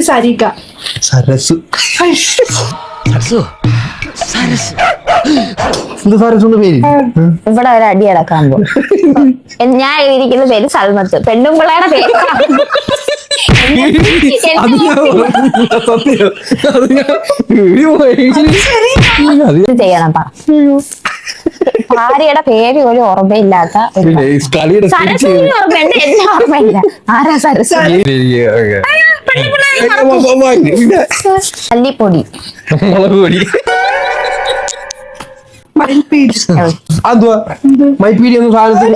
ഇത് സരിക. സരസ്. എന്ത് സരസ് എന്ന് പേര്? ഇവിടെ ഒരു അടി അടക്കാൻ പോകും. ഞാൻ എഴുതിയിരിക്കുന്ന പേര് സൽമത്ത്. പെണ്ണും പിള്ളേരുടെ പേര് ചെയ്യണം. ഭാര്യയുടെ പേര് ഒരു ഓർമ്മയില്ലാത്ത ഓർമ്മയുണ്ട്, എന്നെ ഓർമ്മയില്ല. ആരാ സരസ്? മല്ലിപ്പൊടി, മുളക് പൊടി. മൈപ്പീടി ഒന്നും സാധനത്തിന്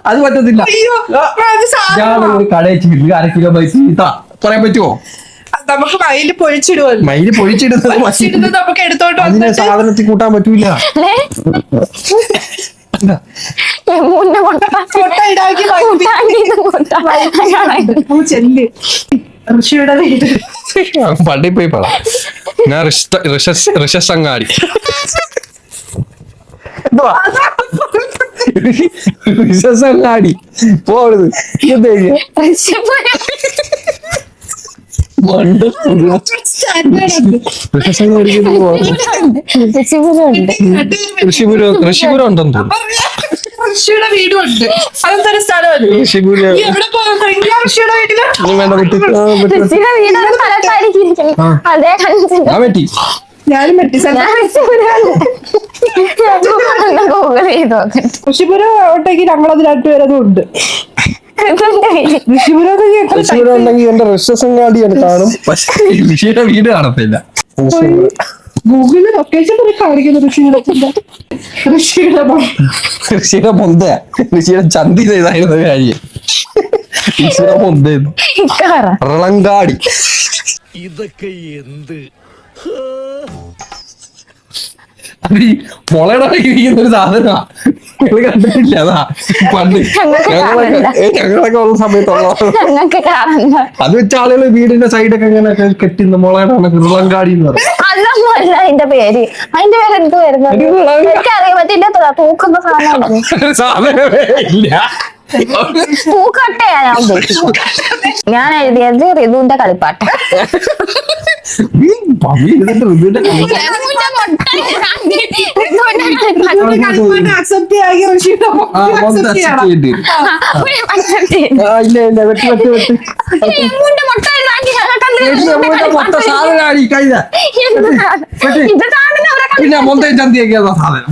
അത് പറ്റത്തില്ല. ഞാൻ കടയിൽ ചെന്ന് 1/2 കിലോ മൈപ്പീടി പറയാൻ പറ്റുമോ? നമുക്ക് മയില് പൊഴിച്ചിടുമല്ലോ. മയില് പൊഴിച്ചിടുന്നത് നമുക്ക് എടുത്തോണ്ട് അതിനെ സാധനത്തിൽ കൂട്ടാൻ പറ്റൂല. ഋഷിയുടെ വീട് പള്ളി പോയി പറ. ഞാൻ ഋഷസങ്ങാടി. ഋഷസങ്ങാടി പോണത് ഋഷിപുരം ഉണ്ടെന്ന് തോന്നുന്നു. ഋഷിയുടെ വീടും ഉണ്ട്. അതൊരു സ്ഥലമല്ലേ ഋഷിപുരം. എവിടെ പോകുന്ന ഋഷിയുടെ വീട്ടില് ഞാനും വെട്ടി. ഋഷിപുരം ഓട്ടേക്ക് ഞങ്ങളത് 2 പേരതും ഉണ്ട്. ഋഷിപുരം ഉണ്ടെങ്കിൽ എന്റെ ഋഷസങ്ങാടിയാണ് കാണും, പക്ഷേ ഋഷിയുടെ വീട് കാണത്തില്ല. ഗൂഗിളിൽ ലൊക്കേഷൻ കാണിക്കുന്നു ഋഷിയുടെ മൊന്ത, ഋഷിയുടെ ചന്തി ചെയ്തായിരുന്ന കാര്യം. ഋഷിയുടെ മൊന്തേന്ന് റളങ്കാടി. ഇതൊക്കെ എന്ത് അത് ഈ മുളയുടെ ഇരിക്കുന്ന ഒരു സാധനമാ. നിങ്ങൾ കണ്ടിട്ടില്ല? അതാ പണ്ട് ഞങ്ങളൊക്കെ ഉള്ള സമയത്തുള്ള അത് വെച്ച ആളുകൾ വീടിന്റെ സൈഡൊക്കെ ഇങ്ങനെ കെട്ടുന്ന മുളയുടെ ഉരുളങ്കാടി എന്ന് പറയും. അതിന്റെ പേര് എന്ത് വരുന്നത് എനിക്കറിയാൻ പറ്റില്ല. തൂക്കുന്ന സാധനമേ ഇല്ല. പൂക്കട്ടയാ ഞാൻ ഉദ്ദേശിച്ചത്. ഞാൻ എഴുതിയത് ഋതുവിന്റെ കളിപ്പാട്ടം. പിന്നെ മൊന്തയും ചന്തിയൊക്കെയാ സാധനം.